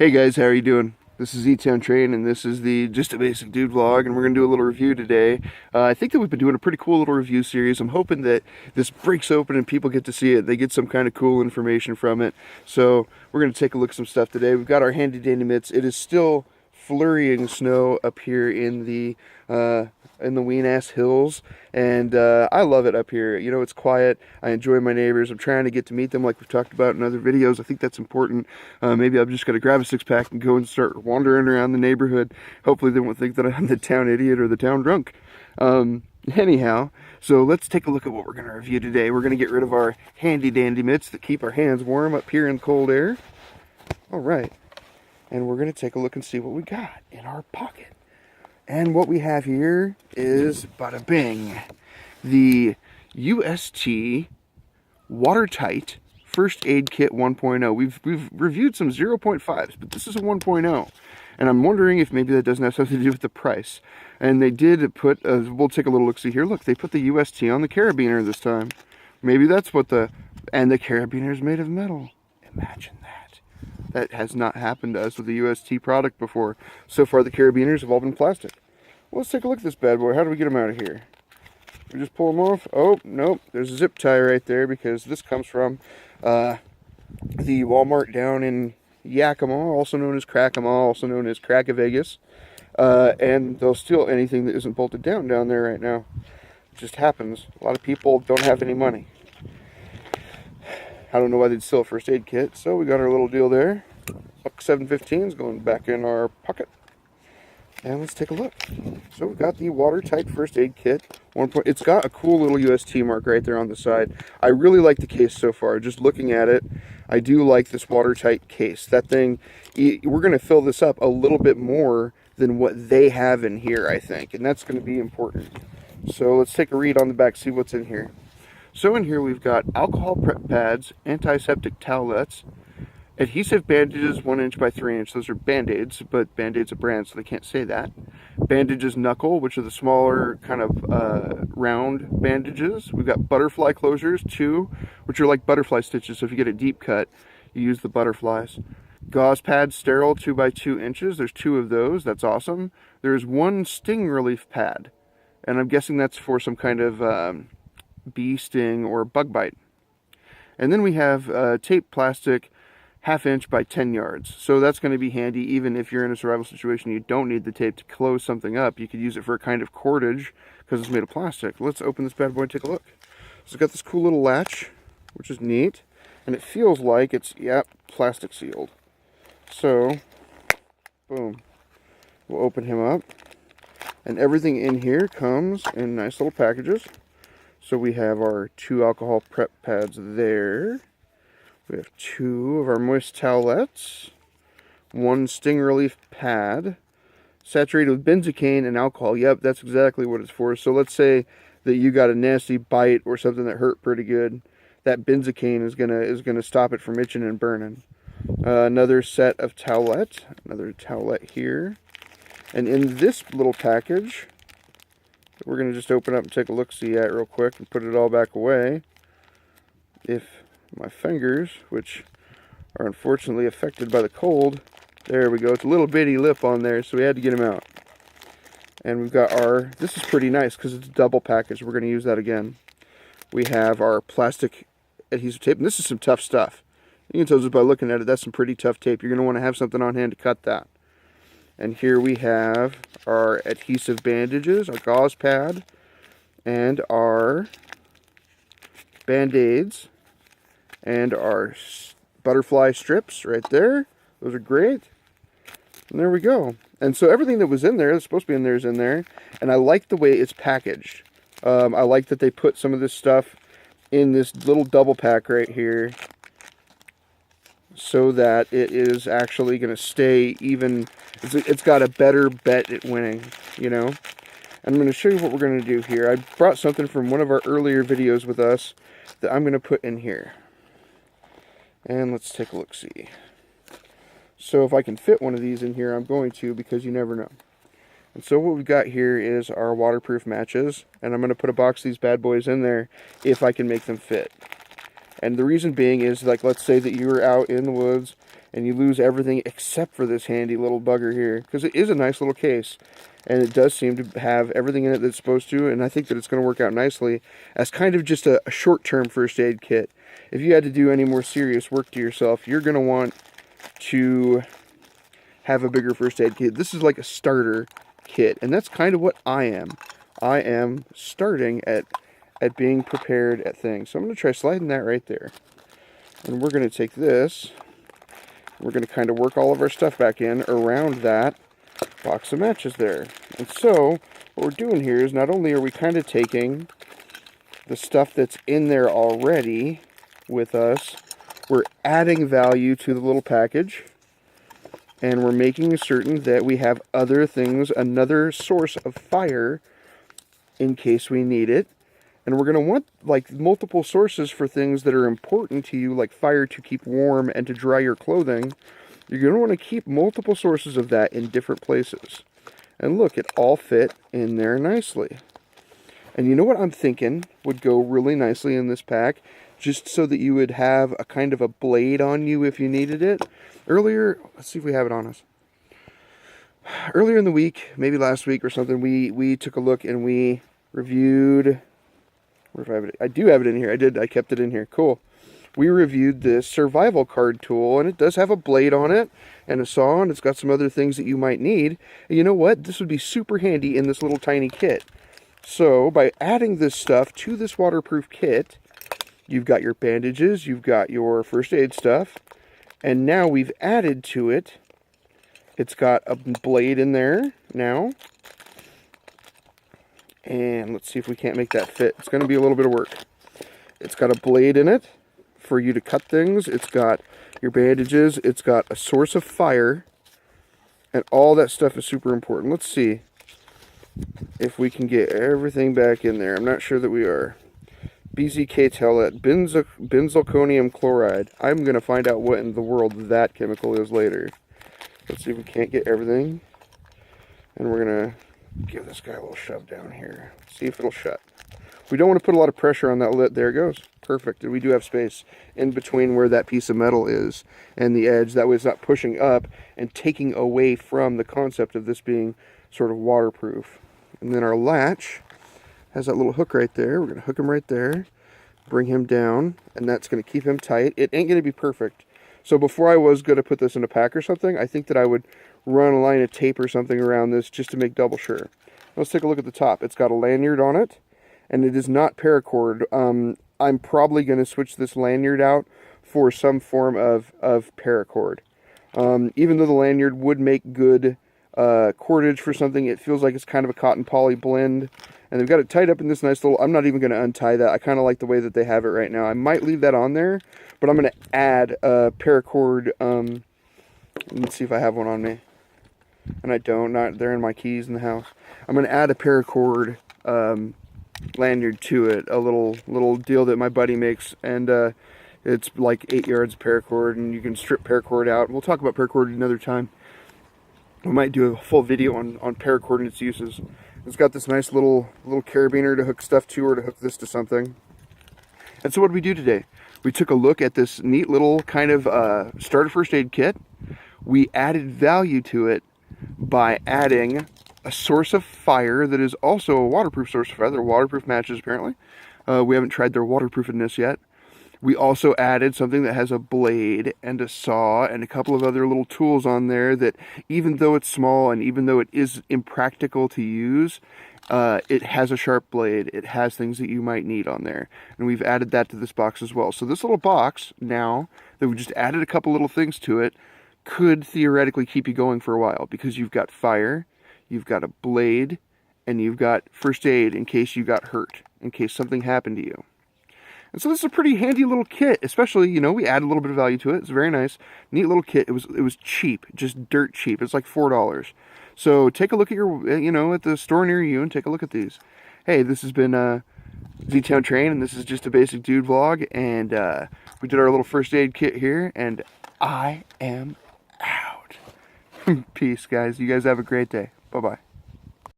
Hey guys, how are you doing? This is E-Town Train, and this is the Just a Basic Dude vlog, and we're going to do a little review today. I think that we've been doing a pretty cool little review series. I'm hoping that this breaks open and people get to see it. They get some kind of cool information from it. So we're going to take a look at some stuff today. We've got our handy dandy mitts. It is still flurrying snow up here in the Ween-ass hills, and I love it up here. You know, it's quiet. I enjoy my neighbors. I'm trying to get to meet them like we've talked about in other videos. I think that's important. Maybe I'm just going to grab a six-pack and go and start wandering around the neighborhood. Hopefully they won't think that I'm the town idiot or the town drunk. Anyhow, so let's take a look at what we're going to review today. We're going to get rid of our handy dandy mitts that keep our hands warm up here in cold air. All right. And we're going to take a look and see what we got in our pocket. And what we have here is, bada bing, the UST Watertight First Aid Kit 1.0. We've reviewed some 0.5s, but this is a 1.0. And I'm wondering if maybe that doesn't have something to do with the price. And they did put, we'll take a little look-see here. Look, they put the UST on the carabiner this time. Maybe that's what and the carabiner is made of metal. Imagine that. That has not happened to us with the UST product before. So far, the carabiners have all been plastic. Well, let's take a look at this bad boy. How do we get them out of here? We just pull them off? Oh, nope. There's a zip tie right there because this comes from the Walmart down in Yakima, also known as Crackama, also known as Crack-a-Vegas. And they'll steal anything that isn't bolted down there right now. It just happens. A lot of people don't have any money. I don't know why they'd steal a first aid kit, so we got our little deal there. Buck 715's going back in our pocket. And let's take a look. So we got the Watertight First Aid Kit. It's got a cool little UST mark right there on the side. I really like the case so far. Just looking at it, I do like this Watertight case. That thing, we're going to fill this up a little bit more than what they have in here, I think. And that's going to be important. So let's take a read on the back, see what's in here. So in here we've got alcohol prep pads, antiseptic towelettes, adhesive bandages 1 inch by 3 inch. Those are Band-Aids, but Band-Aid's a brand, so they can't say that. Bandages knuckle, which are the smaller kind of round bandages. We've got butterfly closures, 2, which are like butterfly stitches. So if you get a deep cut, you use the butterflies. Gauze pads, sterile 2 by 2 inches. There's 2 of those. That's awesome. There's 1 sting relief pad, and I'm guessing that's for some kind of bee sting or bug bite. And then we have tape plastic 1/2 inch by 10 yards. So that's going to be handy even if you're in a survival situation. You don't need the tape to close something up. You could use it for a kind of cordage because it's made of plastic. Let's open this bad boy and take a look. So it's got this cool little latch, which is neat. And it feels like it's, plastic sealed. So, boom. We'll open him up. And everything in here comes in nice little packages. So we have our 2 alcohol prep pads there. We have 2 of our moist towelettes. 1 sting relief pad. Saturated with benzocaine and alcohol. Yep, that's exactly what it's for. So let's say that you got a nasty bite or something that hurt pretty good. That benzocaine is gonna stop it from itching and burning. Another set of towelette. Another towelette here. And in this little package, we're going to just open up and take a look-see at real quick and put it all back away. If my fingers, which are unfortunately affected by the cold, there we go. It's a little bitty lip on there, so we had to get them out. And we've got this is pretty nice because it's a double package. We're going to use that again. We have our plastic adhesive tape, and this is some tough stuff. You can tell just by looking at it, that's some pretty tough tape. You're going to want to have something on hand to cut that. And here we have our adhesive bandages, our gauze pad, and our Band-Aids, and our butterfly strips right there. Those are great. And there we go. And so everything that was in there, that's supposed to be in there, is in there. And I like the way it's packaged. I like that they put some of this stuff in this little double pack right here, so that it is actually going to stay even. It's got a better bet at winning, you know. And I'm going to show you what we're going to do here. I brought something from one of our earlier videos with us that I'm going to put in here. And let's take a look-see. So if I can fit one of these in here, I'm going to, because you never know. And so what we've got here is our waterproof matches, and I'm going to put a box of these bad boys in there if I can make them fit. And the reason being is, like, let's say that you were out in the woods and you lose everything except for this handy little bugger here, because it is a nice little case, and it does seem to have everything in it that it's supposed to, and I think that it's going to work out nicely as kind of just a short-term first aid kit. If you had to do any more serious work to yourself, you're going to want to have a bigger first aid kit. This is like a starter kit, and that's kind of what I am. I am starting at being prepared at things. So I'm going to try sliding that right there. And we're going to take this, we're going to kind of work all of our stuff back in around that box of matches there. And so what we're doing here is not only are we kind of taking the stuff that's in there already with us, we're adding value to the little package, and we're making certain that we have other things, another source of fire in case we need it. And we're going to want like multiple sources for things that are important to you, like fire to keep warm and to dry your clothing. You're going to want to keep multiple sources of that in different places. And look, it all fit in there nicely. And you know what I'm thinking would go really nicely in this pack? Just so that you would have a kind of a blade on you if you needed it. Earlier, let's see if we have it on us. Earlier in the week, maybe last week or something, we took a look and we reviewed... Where do I have it? I do have it in here. I kept it in here. Cool. We reviewed this survival card tool, and it does have a blade on it and a saw, and it's got some other things that you might need. And you know what? This would be super handy in this little tiny kit. So by adding this stuff to this waterproof kit, you've got your bandages, you've got your first aid stuff, and now we've added to it, it's got a blade in there now. And let's see if we can't make that fit. It's going to be a little bit of work. It's got a blade in it for you to cut things. It's got your bandages. It's got a source of fire. And all that stuff is super important. Let's see if we can get everything back in there. I'm not sure that we are. BZK Telet, benzalkonium chloride. I'm going to find out what in the world that chemical is later. Let's see if we can't get everything. And we're going to give this guy a little shove down here. See if it'll shut. We don't want to put a lot of pressure on that lid. There it goes. Perfect. And we do have space in between where that piece of metal is and the edge. That way it's not pushing up and taking away from the concept of this being sort of waterproof. And then our latch has that little hook right there. We're going to hook him right there, bring him down, and that's going to keep him tight. It ain't going to be perfect. So before I was going to put this in a pack or something, I think that I would run a line of tape or something around this just to make double sure. Let's take a look at the top. It's got a lanyard on it, and it is not paracord. I'm probably going to switch this lanyard out for some form of paracord. Even though the lanyard would make good cordage for something, it feels like it's kind of a cotton poly blend. And they've got it tied up in this nice little... I'm not even going to untie that. I kind of like the way that they have it right now. I might leave that on there, but I'm going to add a paracord... let's see if I have one on me. And I don't. They're in my keys in the house. I'm going to add a paracord lanyard to it. A little deal that my buddy makes. And it's like 8 yards of paracord, and you can strip paracord out. We'll talk about paracord another time. We might do a full video on paracord and its uses. It's got this nice little carabiner to hook stuff to, or to hook this to something. And so what did we do today? We took a look at this neat little kind of starter first aid kit. We added value to it by adding a source of fire that is also a waterproof source of fire. They're waterproof matches, apparently. We haven't tried their waterproofness yet. We also added something that has a blade and a saw and a couple of other little tools on there that, even though it's small and even though it is impractical to use, it has a sharp blade. It has things that you might need on there. And we've added that to this box as well. So this little box, now that we just added a couple little things to it, could theoretically keep you going for a while, because you've got fire, you've got a blade, and you've got first aid in case you got hurt, in case something happened to you. And so this is a pretty handy little kit, especially, you know, we add a little bit of value to it. It's very nice, neat little kit. It was cheap, just dirt cheap. It's like $4. So take a look at your, at the store near you and take a look at these. Hey, this has been Z-Town Train, and this is just a basic dude vlog, and we did our little first aid kit here, and I am out. Peace, guys. You guys have a great day. Bye-bye.